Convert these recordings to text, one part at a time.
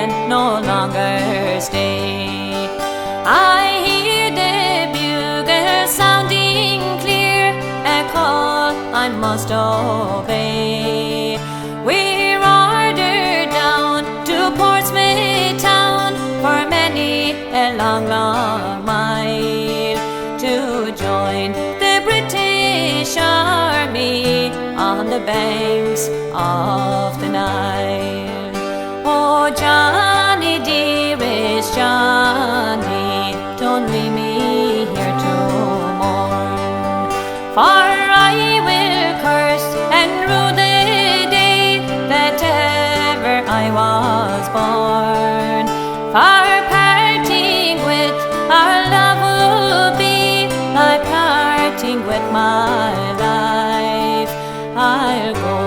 can no longer stay. I hear the bugle sounding clear, a call I must obey. We're ordered down to Portsmouth town for many a long, long mile to join the British Army on the banks of the Nile. Oh, Johnny, dearest Johnny, don't leave me here to mourn, for I will curse and rue the day that ever I was born. For parting with our love would be like parting with my life. I'll go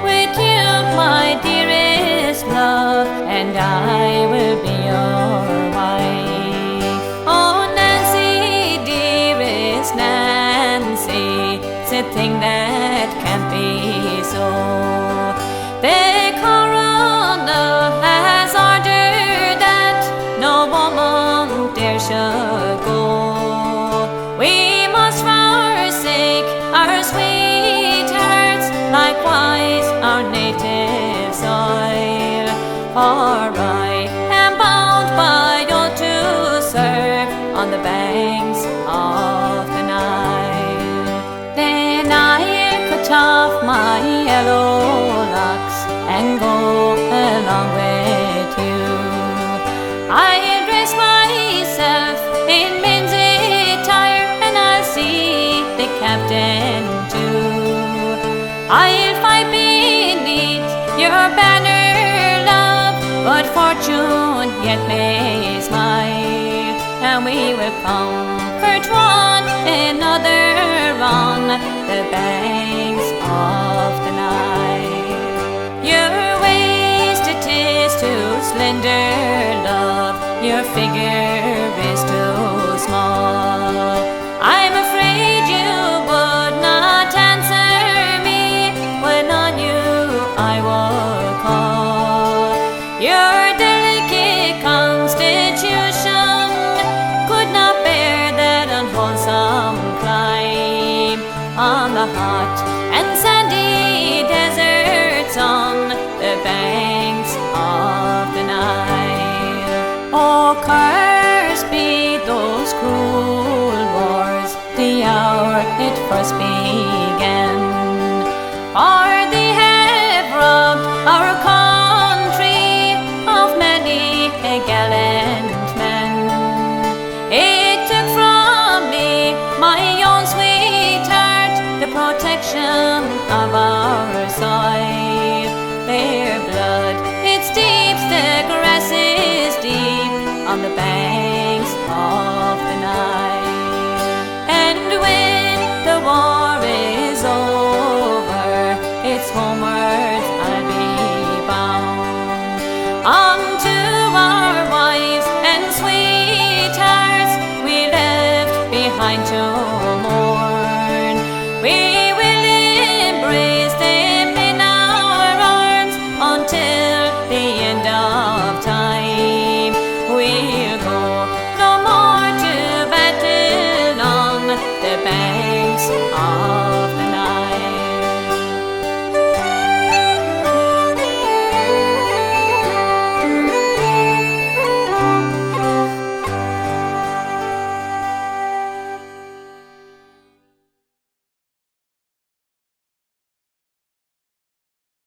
with you, my dearest love, and I will be your wife. Oh, Nancy, dearest Nancy, it's a thing that can't be so. The coroner has ordered that no woman there should go. We must forsake our sweethearts, likewise our native soil. For I am bound by oath to serve on the banks of the Nile. Then I'll cut off my yellow locks and go along with you. I'll dress myself in men's attire, and I'll see the captain too. I'll fight beneath your banner, love, but fortune yet may smile, and we will comfort one another on the banks of the Nile. Your waist, it is too slender, love, your figure is too small. I'm afraid you would not answer me when on you I will call. Your delicate constitution could not bear that unwholesome climb on the hot and sandy deserts on the banks of the Nile. Oh, cursed be those cruel wars, the hour it first began, for they have robbed our country of many a gallant man. It took from me, my own sweetheart, the protection of our soil. Their blood, it steeps, the grass is deep on the banks of the Nile. And when the war is over, it's homewards I'll be bound, unto our wives and sweethearts we left behind to mourn. We will embrace them in our arms until the end of time. We'll go no more to battle on the banks of